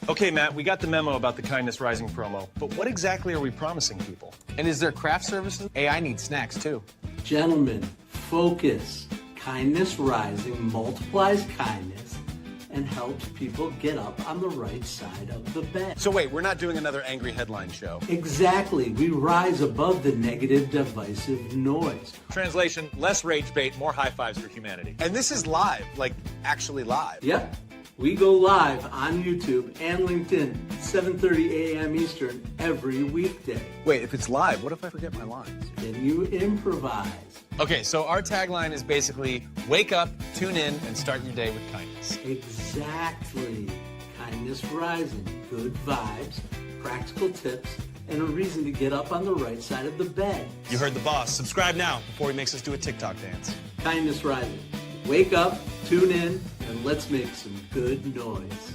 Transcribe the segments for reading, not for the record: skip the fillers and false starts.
Okay, Matt, we got the memo about the Kindness Rising promo, but what exactly are we promising people? And is there craft services? Hey, I need snacks too. Gentlemen, focus. Kindness Rising multiplies kindness and helps people get up on the right side of the bed. So wait, we're not doing another angry headline show. Exactly. We rise above the negative, divisive noise. Translation, less rage bait, more high fives for humanity. And this is live, like actually live. Yep. We go live on YouTube and LinkedIn, 7:30 a.m. Eastern every weekday. Wait, if it's live, what if I forget my lines? Then you improvise. Okay, so our tagline is basically wake up, tune in, and start your day with kindness. Exactly. Kindness Rising. Good vibes, practical tips, and a reason to get up on the right side of the bed. You heard the boss. Subscribe now before he makes us do a TikTok dance. Kindness Rising. Wake up, tune in, and let's make some good noise.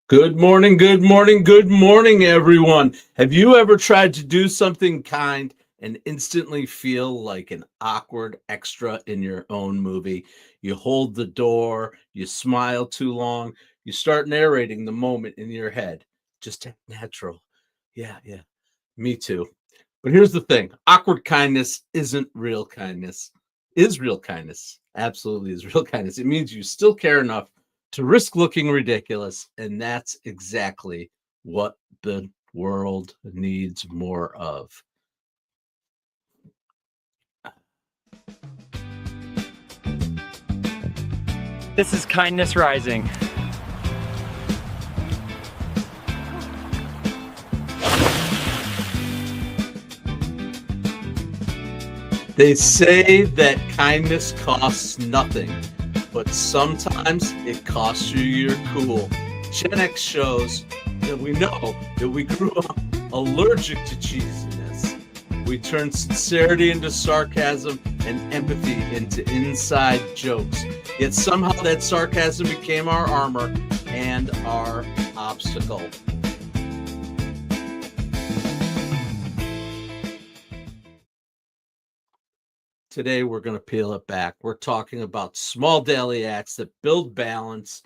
Good morning, good morning, good morning, everyone. Have you ever tried to do something kind and instantly feel like an awkward extra in your own movie? You hold the door, you smile too long, you start narrating the moment in your head. Just act natural. Yeah, me too. But here's the thing. Awkward kindness isn't real kindness. Is real kindness. Absolutely is real kindness. It means you still care enough to risk looking ridiculous, and that's exactly what the world needs more of. This is Kindness Rising. They say that kindness costs nothing, but sometimes it costs you your cool. Gen X shows that we know that we grew up allergic to cheesiness. We turned sincerity into sarcasm and empathy into inside jokes. Yet somehow that sarcasm became our armor and our obstacle. Today, we're going to peel it back. We're talking about small daily acts that build balance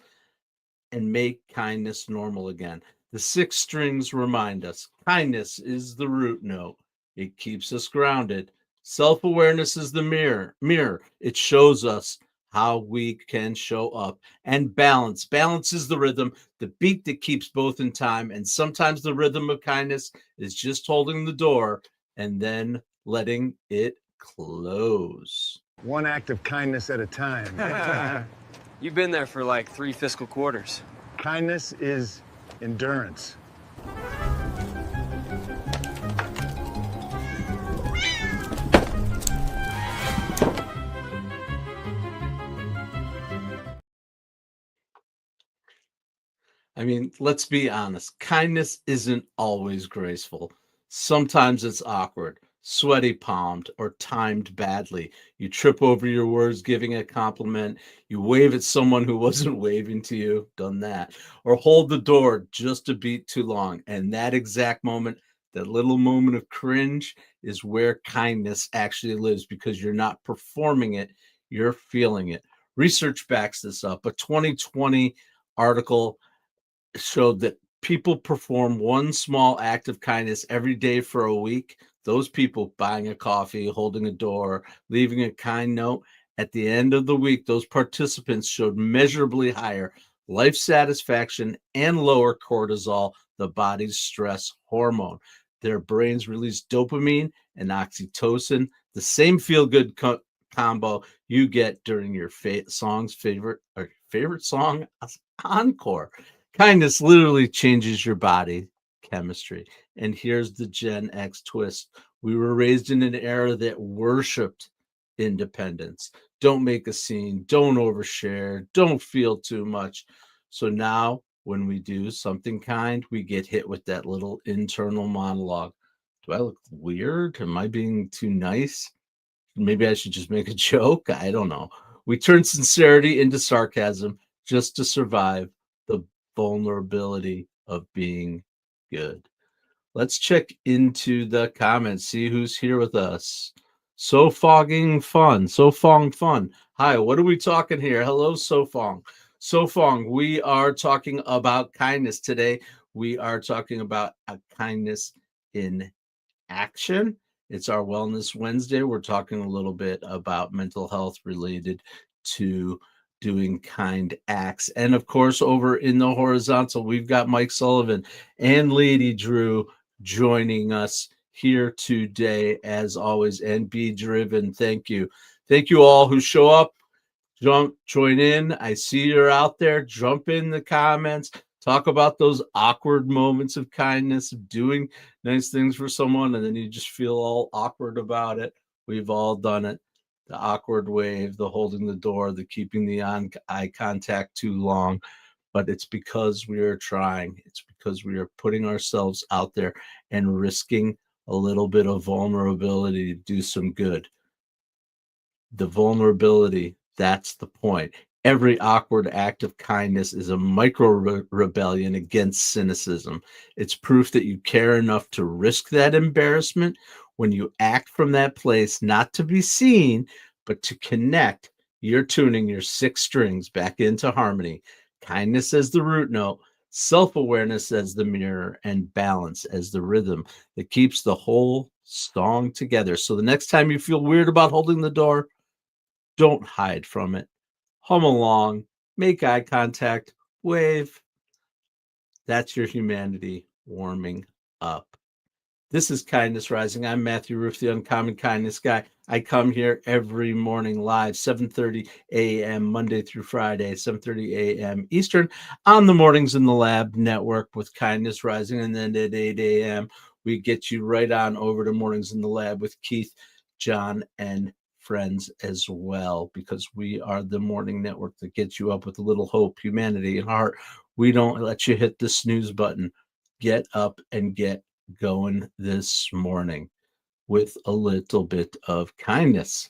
and make kindness normal again. The 6 strings remind us kindness is the root note. It keeps us grounded. Self-awareness is the mirror. It shows us how we can show up. And balance is the rhythm, the beat that keeps both in time. And sometimes the rhythm of kindness is just holding the door and then letting it close. One act of kindness at a time. You've been there for like 3 fiscal quarters. Kindness is endurance. I mean, let's be honest. Kindness isn't always graceful. Sometimes it's awkward, sweaty palmed, or timed badly. You trip over your words giving a compliment. You wave at someone who wasn't waving to you. Done that. Or hold the door just a beat too long. And that exact moment, that little moment of cringe, is where kindness actually lives, because you're not performing it, you're feeling it. Research backs this up. A 2020 article showed that people perform one small act of kindness every day for a week. Those people buying a coffee, holding a door, leaving a kind note, at the end of the week, those participants showed measurably higher life satisfaction and lower cortisol, the body's stress hormone. Their brains release dopamine and oxytocin, the same feel-good combo you get during your favorite song encore. Kindness literally changes your body chemistry. And here's the Gen X twist. We were raised in an era that worshiped independence. Don't make a scene. Don't overshare. Don't feel too much. So now when we do something kind, we get hit with that little internal monologue. Do I look weird? Am I being too nice? Maybe I should just make a joke. I don't know. We turn sincerity into sarcasm just to survive the vulnerability of being good. Let's check into the comments, see who's here with us. So fogging fun. So fong fun. Hi, what are we talking here? Hello, Sofong. Sofong, we are talking about kindness today. We are talking about a kindness in action. It's our Wellness Wednesday. We're talking a little bit about mental health related to doing kind acts. And of course, over in the horizontal, we've got Mike Sullivan and Lady Drew joining us here today, as always, and be driven. Thank you. Thank you all who show up. Join in. I see you're out there. Jump in the comments. Talk about those awkward moments of kindness, of doing nice things for someone, and then you just feel all awkward about it. We've all done it. The awkward wave, the holding the door, the keeping the eye contact too long. But it's because we are trying. It's because we are putting ourselves out there and risking a little bit of vulnerability to do some good. The vulnerability, that's the point. Every awkward act of kindness is a micro rebellion against cynicism. It's proof that you care enough to risk that embarrassment when you act from that place, not to be seen, but to connect. You're tuning your 6 strings back into harmony. Kindness as the root note, self-awareness as the mirror, and balance as the rhythm that keeps the whole song together. So the next time you feel weird about holding the door, don't hide from it. Hum along, make eye contact, wave. That's your humanity warming up. This is Kindness Rising. I'm Matthew Rouff, the Uncommon Kindness Guy. I come here every morning live, 7:30 a.m. Monday through Friday, 7:30 a.m. Eastern, on the Mornings in the Lab network with Kindness Rising. And then at 8 a.m., we get you right on over to Mornings in the Lab with Keith, John, and friends as well, because we are the morning network that gets you up with a little hope, humanity, and heart. We don't let you hit the snooze button. Get up and get going this morning with a little bit of kindness.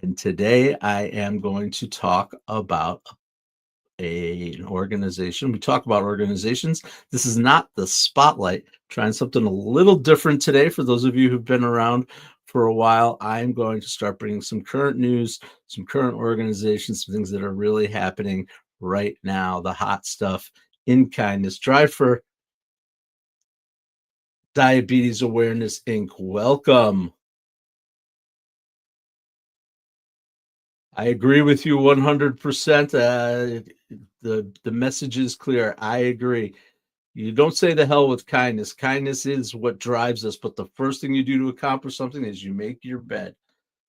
And today I am going to talk about an organization. We talk about organizations. This is not the spotlight. Trying something a little different today. For those of you who've been around for a while, I'm going to start bringing some current news, some current organizations, some things that are really happening right now, the hot stuff in kindness. Drive for Diabetes Awareness Inc. Welcome. I agree with you 100%. The message is clear. I agree. You don't say the hell with kindness. Kindness is what drives us. But the first thing you do to accomplish something is you make your bed.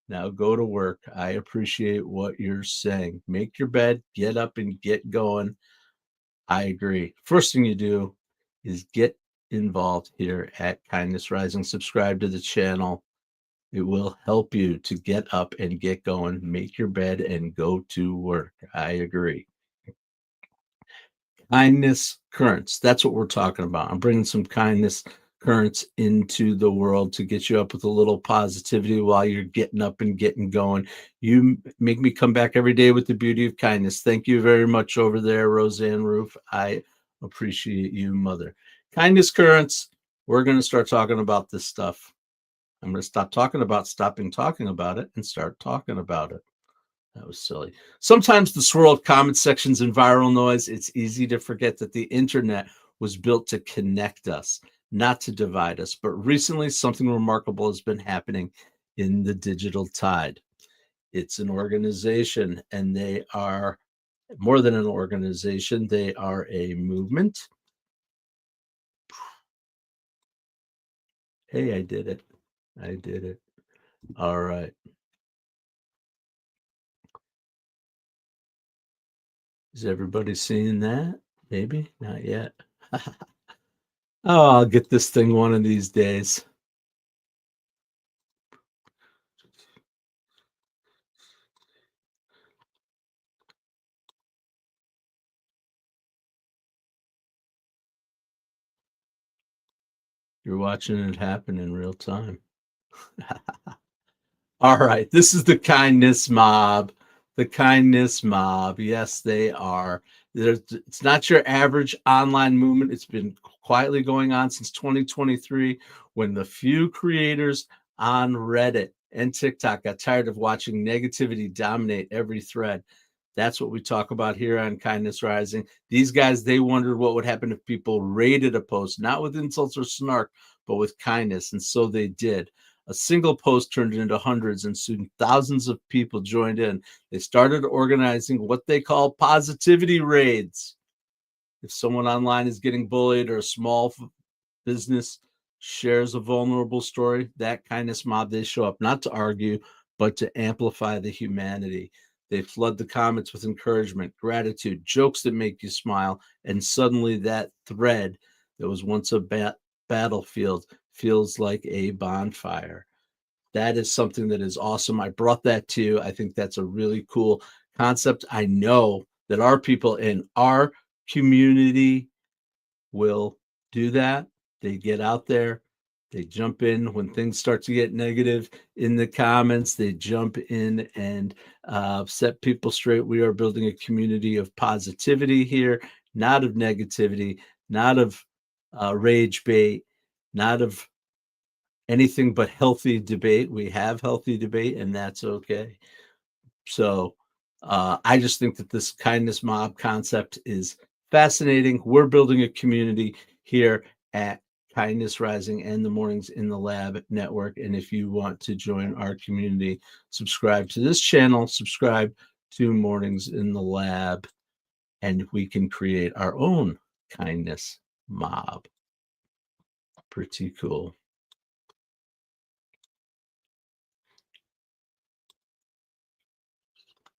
Now go to work. I appreciate what you're saying. Make your bed, get up and get going. I agree. First thing you do is get involved here at Kindness Rising. Subscribe to the channel. It will help you to get up and get going, make your bed, and go to work. I agree. Kindness currents. That's what we're talking about. I'm bringing some kindness currents into the world to get you up with a little positivity while you're getting up and getting going. You make me come back every day with the beauty of kindness. Thank you very much over there, Roseanne Rouff. I appreciate you, mother. Kindness currents. We're going to start talking about this stuff. I'm going to stopping talking about it and start talking about it. That was silly. Sometimes the swirl of comment sections and viral noise, it's easy to forget that the internet was built to connect us, not to divide us. But recently, something remarkable has been happening in the digital tide. It's an organization, and they are more than an organization. They are a movement. Hey, I did it. I did it. All right. Is everybody seeing that? Maybe not yet. Oh, I'll get this thing one of these days. You're watching it happen in real time. All right. This is the kindness mob. The kindness mob. Yes, they are. It's not your average online movement. It's been quietly going on since 2023 when the few creators on Reddit and TikTok got tired of watching negativity dominate every thread. That's what we talk about here on Kindness Rising. These guys, they wondered what would happen if people rated a post, not with insults or snark, but with kindness. And so they did. A single post turned into hundreds, and soon thousands of people joined in. They started organizing what they call positivity raids. If someone online is getting bullied or a small business shares a vulnerable story, that kindness mob, they show up not to argue, but to amplify the humanity. They flood the comments with encouragement, gratitude, jokes that make you smile, and suddenly that thread that was once a battlefield feels like a bonfire. That is something that is awesome. I brought that to you. I think that's a really cool concept. I know that our people in our community will do that. They get out there, they jump in when things start to get negative in the comments. They jump in and set people straight. We are building a community of positivity here, not of negativity, not of rage bait, not of anything but healthy debate. We have healthy debate, and that's okay. So I just think that this kindness mob concept is fascinating. We're building a community here at Kindness Rising and the Mornings in the Lab Network. And if you want to join our community, subscribe to this channel, subscribe to Mornings in the Lab, and we can create our own kindness mob. Pretty cool.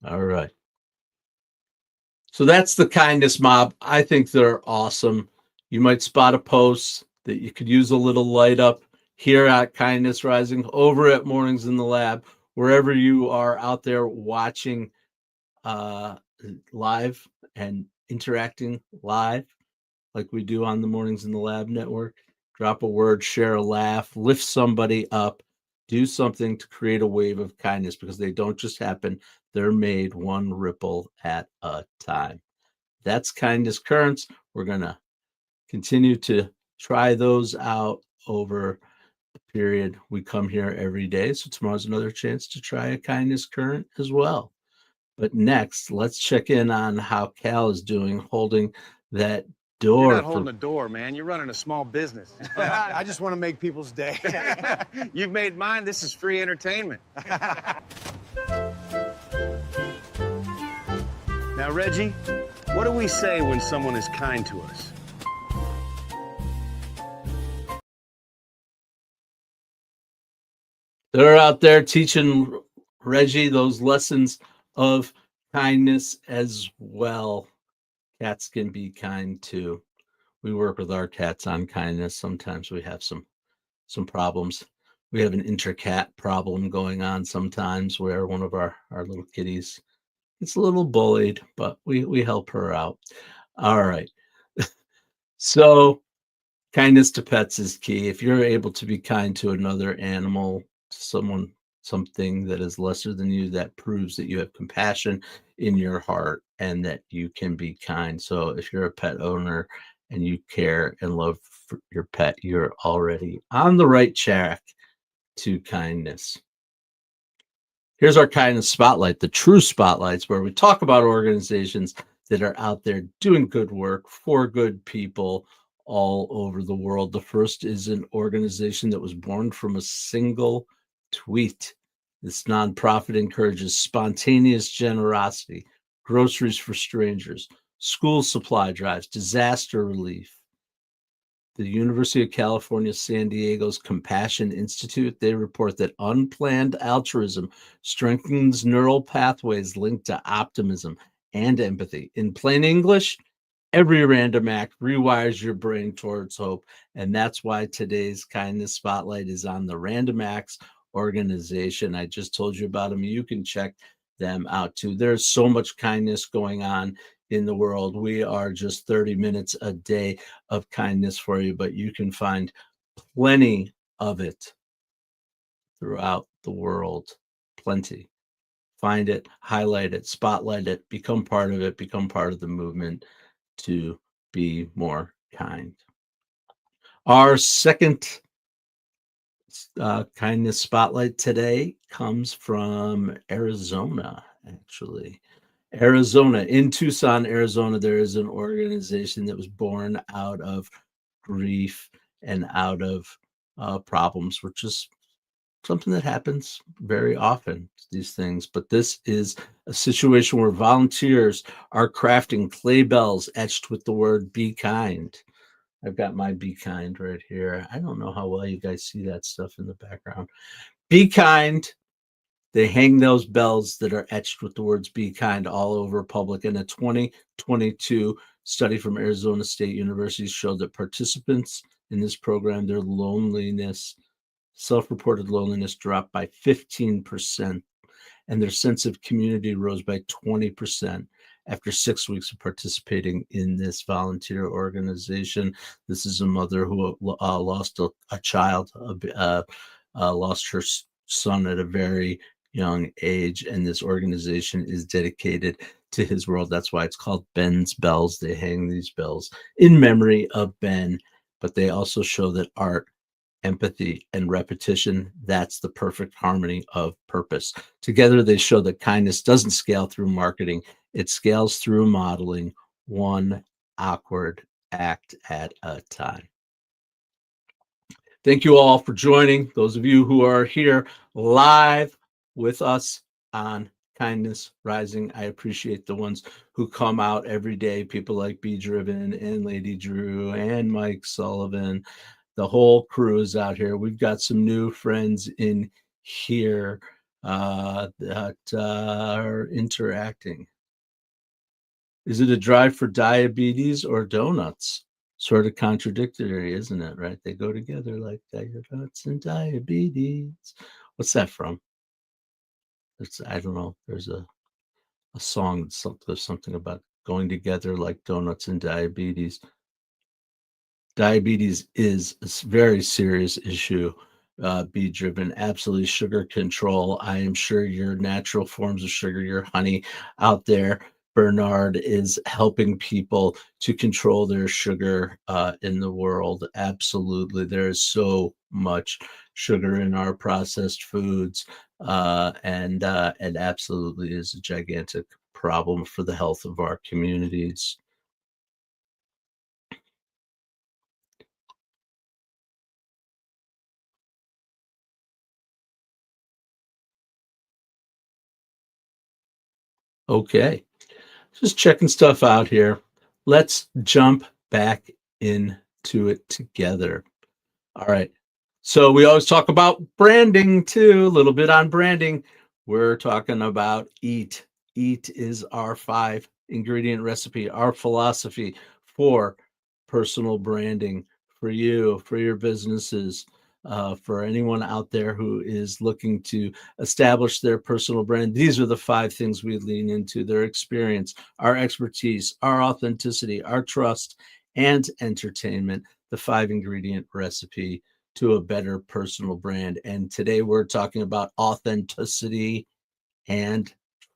All right. So that's the kindness mob. I think they're awesome. You might spot a post that you could use a little light up here at Kindness Rising, over at Mornings in the Lab, wherever you are out there watching live and interacting live like we do on the Mornings in the Lab network. Drop a word, share a laugh, lift somebody up, do something to create a wave of kindness, because they don't just happen. They're made one ripple at a time. That's Kindness Currents. We're going to continue to try those out over the period. We come here every day. So tomorrow's another chance to try a Kindness Current as well. But next, let's check in on how Cal is doing holding that door. You're not holding a door, man. You're running a small business. I just want to make people's day. You've made mine. This is free entertainment. Now, Reggie, what do we say when someone is kind to us? They're out there teaching Reggie those lessons of kindness as well. Cats can be kind too. We work with our cats on kindness. Sometimes we have some problems. We have an intercat problem going on sometimes, where one of our little kitties gets a little bullied, but we help her out. All right. So kindness to pets is key. If you're able to be kind to another animal, someone, something that is lesser than you, that proves that you have compassion in your heart and that you can be kind. So if you're a pet owner and you care and love your pet, you're already on the right track to kindness. Here's our kindness spotlight, the true spotlights, where we talk about organizations that are out there doing good work for good people all over the world. The first is an organization that was born from a single tweet. This nonprofit encourages spontaneous generosity, groceries for strangers, school supply drives, disaster relief. The University of California, San Diego's Compassion Institute, they report that unplanned altruism strengthens neural pathways linked to optimism and empathy. In plain English, every random act rewires your brain towards hope. And that's why today's kindness spotlight is on the Random Acts organization. I just told you about them. You can check them out too. There's so much kindness going on in the world. We are just 30 minutes a day of kindness for you, but you can find plenty of it throughout the world. Plenty. Find it, highlight it, spotlight it, become part of it, become part of the movement to be more kind. Our second Kindness Spotlight today comes from Arizona, actually. Arizona, in Tucson, Arizona, there is an organization that was born out of grief and out of problems, which is something that happens very often, these things. But this is a situation where volunteers are crafting clay bells etched with the word "be kind." I've got my "be kind" right here. I don't know how well you guys see that stuff in the background. Be kind. They hang those bells that are etched with the words "be kind" all over public. And a 2022 study from Arizona State University showed that participants in this program, their loneliness, self-reported loneliness, dropped by 15%, and their sense of community rose by 20% after 6 weeks of participating in this volunteer organization. This is a mother who lost a child, lost her son at a very young age, and this organization is dedicated to his world. That's why it's called Ben's Bells. They hang these bells in memory of Ben, but they also show that art, empathy, and repetition, that's the perfect harmony of purpose. Together, they show that kindness doesn't scale through marketing, it scales through modeling, one awkward act at a time. Thank you all for joining. Those of you who are here live with us on Kindness Rising, I appreciate the ones who come out every day, people like Be Driven and Lady Drew and Mike Sullivan. The whole crew is out here. We've got some new friends in here that are interacting. Is it a drive for diabetes or donuts? Sort of contradictory, isn't it? Right? They go together like donuts and diabetes. What's that from? I don't know. There's a song there's something about going together like donuts and diabetes. Diabetes is a very serious issue. Be driven, absolutely. Sugar control. I am sure your natural forms of sugar, your honey out there, Bernard, is helping people to control their sugar in the world. Absolutely. There is so much sugar in our processed foods, and absolutely is a gigantic problem for the health of our communities. Okay, just checking stuff out here. Let's jump back into it together. All right. So we always talk about branding too, a little bit on branding. We're talking about EAT. EAT is our 5-ingredient recipe, our philosophy for personal branding for you, for your businesses, for anyone out there who is looking to establish their personal brand. These are the 5 things we lean into: their experience, our expertise, our authenticity, our trust, and entertainment. The 5-ingredient recipe to a better personal brand. And today we're talking about authenticity and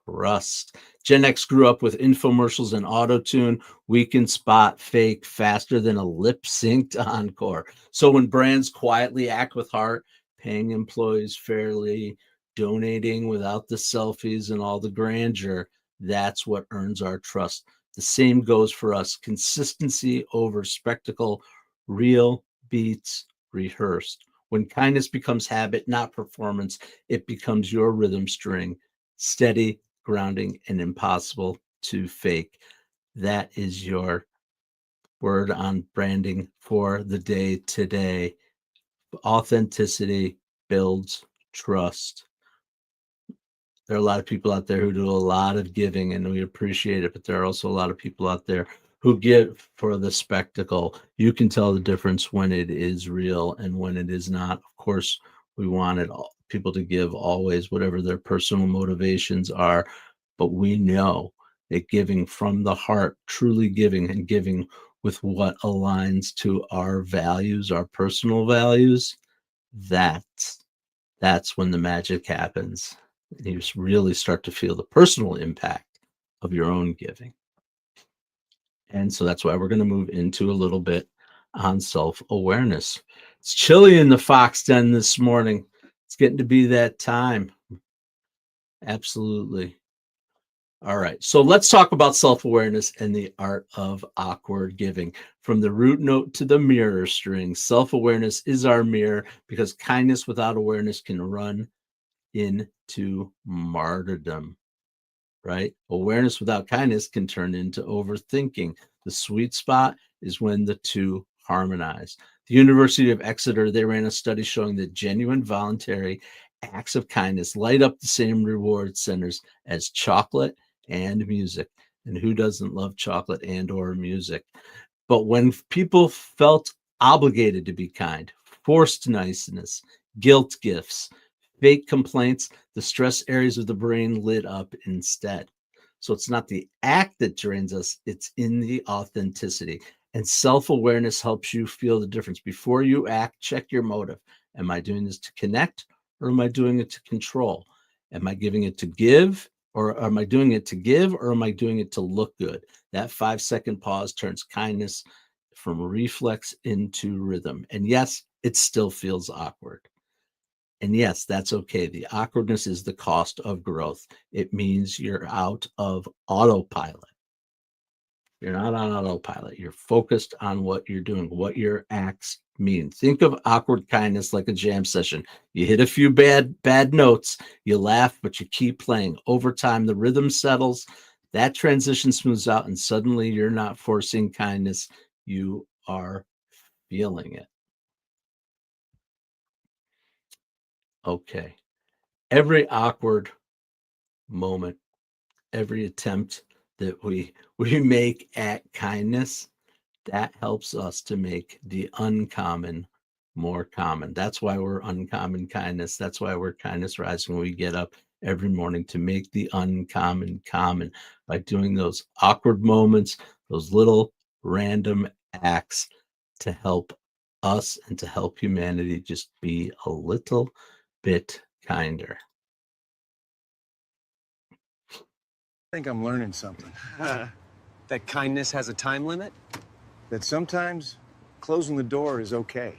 trust. Gen X grew up with infomercials and auto-tune. We can spot fake faster than a lip-synced encore. So when brands quietly act with heart, paying employees fairly, donating without the selfies and all the grandeur, that's what earns our trust. The same goes for us. Consistency over spectacle, real beats rehearsed. When kindness becomes habit, not performance, it becomes your rhythm string, steady, grounding, and impossible to fake. That is your word on branding for the day today. Authenticity builds trust. There are a lot of people out there who do a lot of giving, and we appreciate it, but there are also a lot of people out there who give for the spectacle. You can tell the difference when it is real and when it is not. Of course, we wanted people to give always, whatever their personal motivations are, but we know that giving from the heart, truly giving and giving with what aligns to our values, our personal values, that's when the magic happens. And you really start to feel the personal impact of your own giving. And so that's why we're going to move into a little bit on self-awareness. It's chilly in the Fox Den this morning. It's getting to be that time. Absolutely. All right. So let's talk about self-awareness and the art of awkward giving. From the root note to the mirror string, self-awareness is our mirror because kindness without awareness can run into martyrdom, right? Awareness without kindness can turn into overthinking. The sweet spot is when the two harmonize. The University of Exeter, they ran a study showing that genuine voluntary acts of kindness light up the same reward centers as chocolate and music. And who doesn't love chocolate and or music? But when people felt obligated to be kind, forced niceness, guilt gifts, fake complaints, the stress areas of the brain lit up instead. So it's not the act that drains us, it's in the authenticity. And self-awareness helps you feel the difference. Before you act, check your motive. Am I doing this to connect or am I doing it to control? Am I giving it to give or am I doing it to give or am I doing it to look good? That 5-second pause turns kindness from reflex into rhythm. And yes, it still feels awkward. And yes, that's okay. The awkwardness is the cost of growth. It means you're out of autopilot. You're not on autopilot. You're focused on what you're doing, what your acts mean. Think of awkward kindness like a jam session. You hit a few bad notes, you laugh, but you keep playing. Over time, the rhythm settles, that transition smooths out, and suddenly you're not forcing kindness. You are feeling it. Okay. Every awkward moment, every attempt that we make at kindness, that helps us to make the uncommon more common. That's why we're uncommon kindness. That's why we're kindness rising. We get up every morning to make the uncommon common by doing those awkward moments, those little random acts to help us and to help humanity just be a little bit kinder. I think I'm learning something. That kindness has a time limit? That sometimes closing the door is okay.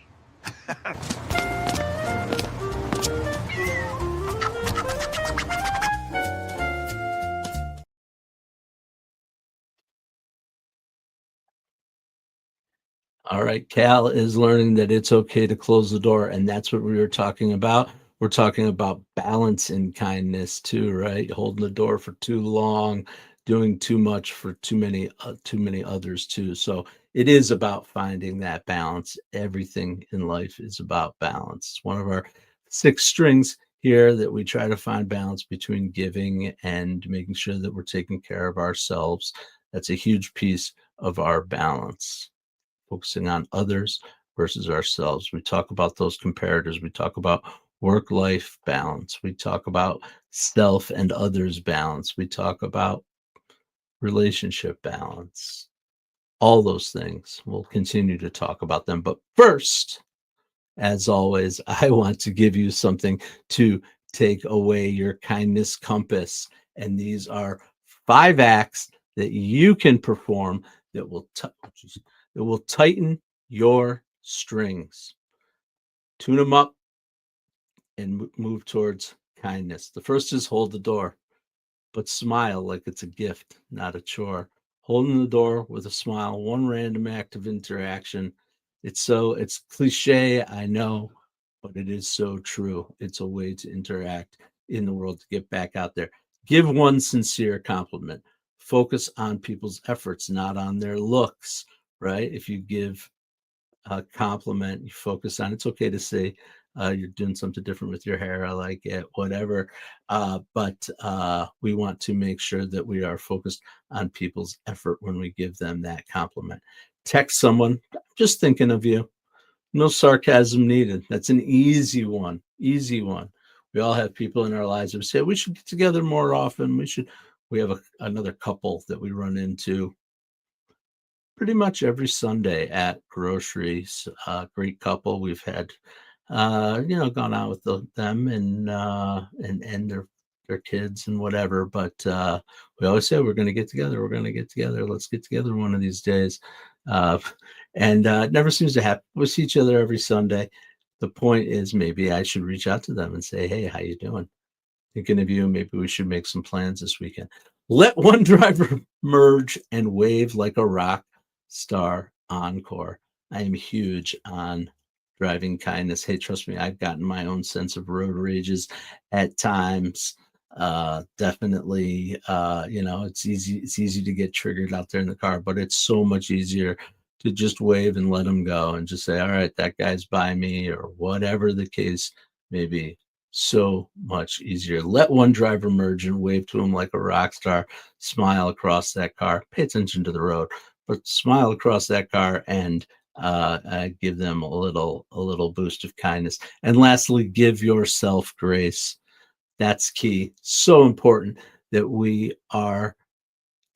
All right, Cal is learning that it's okay to close the door, and that's what we were talking about. We're talking about balance in kindness too, right? Holding the door for too long, doing too much for too many others too. So it is about finding that balance. Everything in life is about balance. It's one of our 6 strings here that we try to find balance between giving and making sure that we're taking care of ourselves. That's a huge piece of our balance. Focusing on others versus ourselves. We talk about those comparators. We talk about work-life balance. We talk about self and others balance. We talk about relationship balance. All those things. We'll continue to talk about them. But first, as always, I want to give you something to take away your kindness compass. And these are 5 acts that you can perform that will tighten your strings. Tune them up and move towards kindness. The first is hold the door, but smile like it's a gift, not a chore. Holding the door with a smile, one random act of interaction. It's cliche, I know, but it is so true. It's a way to interact in the world, to get back out there. Give one sincere compliment. Focus on people's efforts, not on their looks, right? If you give a compliment, you focus on, it's okay to say you're doing something different with your hair, I like it, whatever. But we want to make sure that we are focused on people's effort when we give them that compliment. Text someone, just thinking of you. No sarcasm needed. That's an easy one. Easy one. We all have people in our lives who say we should get together more often. We have another couple that we run into pretty much every Sunday at groceries. Great couple. We've had gone out with them and their kids and whatever. But we always say we're going to get together. We're going to get together. Let's get together one of these days. uh, and it never seems to happen. We see each other every Sunday. The point is, maybe I should reach out to them and say, "Hey, how you doing? Thinking of you. Maybe we should make some plans this weekend." Let one driver merge and wave like a rock star encore. I am huge on driving kindness. Hey, trust me, I've gotten my own sense of road rages at times. Definitely, it's easy to get triggered out there in the car, but it's so much easier to just wave and let them go and just say, all right, that guy's by me, or whatever the case may be. So much easier. Let one driver merge and wave to him like a rock star. Smile across that car. Pay attention to the road, but smile across that car and give them a little boost of kindness. And lastly, give yourself grace. That's key. So important that we are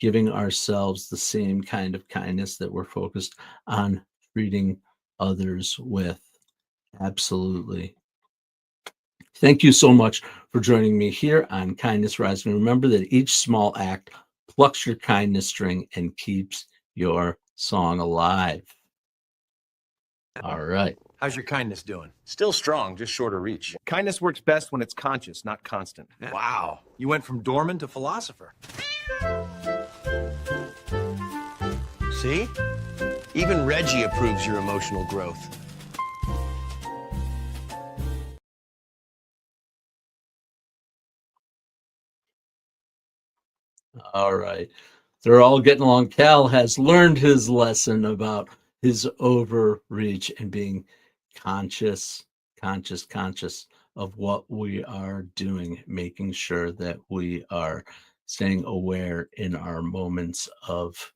giving ourselves the same kind of kindness that we're focused on treating others with. Absolutely. Thank you so much for joining me here on Kindness Rising. Remember that each small act plucks your kindness string and keeps your song alive. All right. How's your kindness doing? Still strong, just shorter reach. Kindness works best when it's conscious, not constant. Wow. You went from doorman to philosopher. See? Even Reggie approves your emotional growth. All right. They're all getting along. Cal has learned his lesson about his overreach and being conscious of what we are doing, making sure that we are staying aware in our moments of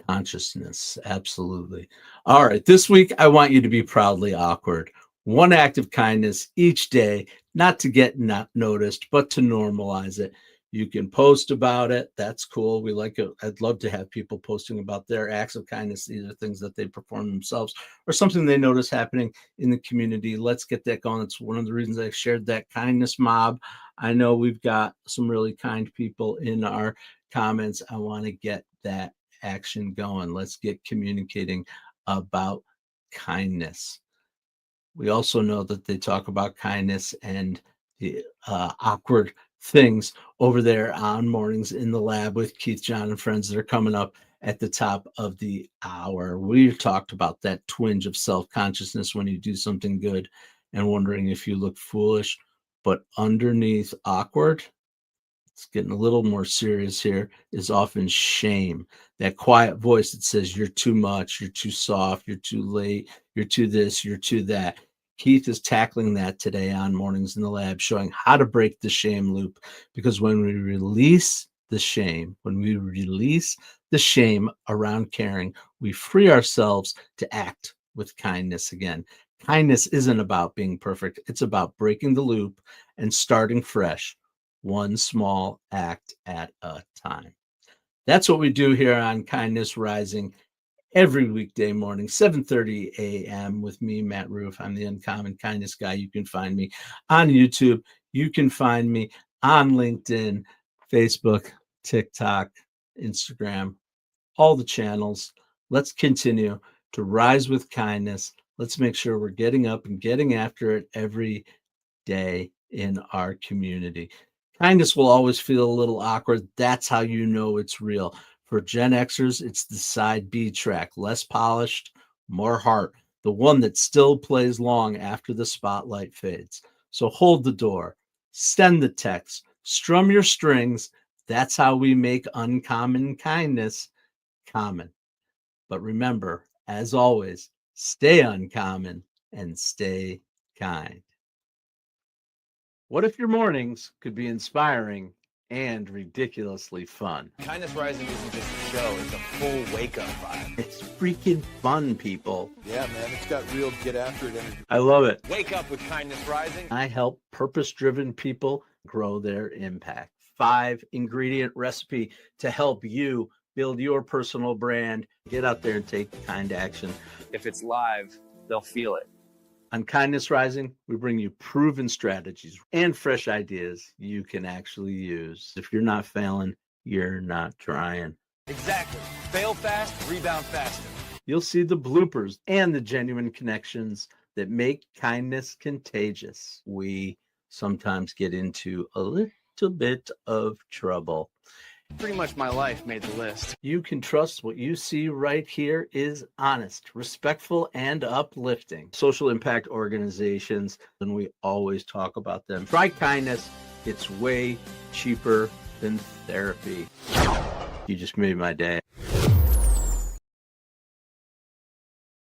consciousness. Absolutely. All right. This week, I want you to be proudly awkward. One act of kindness each day, not to get not noticed, but to normalize it. You can post about it. That's cool. We like it. I'd love to have people posting about their acts of kindness. These are things that they perform themselves or something they notice happening in the community. Let's get that going. It's one of the reasons I shared that kindness mob. I know we've got some really kind people in our comments. I want to get that action going. Let's get communicating about kindness. We also know that they talk about kindness and the awkward things over there on Mornings in the Lab with Keith, John, and friends that are coming up at the top of the hour. We've talked about that twinge of self-consciousness when you do something good and wondering if you look foolish, but underneath awkward, it's getting a little more serious here, is often shame. That quiet voice that says you're too much, you're too soft, you're too late, you're too this, you're too that. Keith is tackling that today on Mornings in the Lab, showing how to break the shame loop. Because when we release the shame, around caring, we free ourselves to act with kindness again. Kindness isn't about being perfect. It's about breaking the loop and starting fresh, one small act at a time. That's what we do here on Kindness Rising every weekday morning, 7:30 a.m. with me, Matt Rouff. I'm the Uncommon Kindness Guy. You can find me on YouTube. You can find me on LinkedIn, Facebook, TikTok, Instagram, all the channels. Let's continue to rise with kindness. Let's make sure we're getting up and getting after it every day in our community. Kindness will always feel a little awkward. That's how you know it's real. For Gen Xers, it's the side B track, less polished, more heart, the one that still plays long after the spotlight fades. So hold the door, send the text, strum your strings. That's how we make uncommon kindness common. But remember, as always, stay uncommon and stay kind. What if your mornings could be inspiring and ridiculously fun? Kindness Rising isn't just a show, it's a full wake-up vibe. It's freaking fun, people. Yeah, man, it's got real get after it energy. I love it. Wake up with Kindness Rising. I help purpose-driven people grow their impact. 5-ingredient recipe to help you build your personal brand. Get out there and take kind action. If it's live, they'll feel it. On Kindness Rising, we bring you proven strategies and fresh ideas you can actually use. If you're not failing, you're not trying. Exactly. Fail fast, rebound faster. You'll see the bloopers and the genuine connections that make kindness contagious. We sometimes get into a little bit of trouble. Pretty much my life made the list. You can trust what you see right here is honest, respectful, and uplifting. Social impact organizations, and we always talk about them. Try kindness. It's way cheaper than therapy. You just made my day.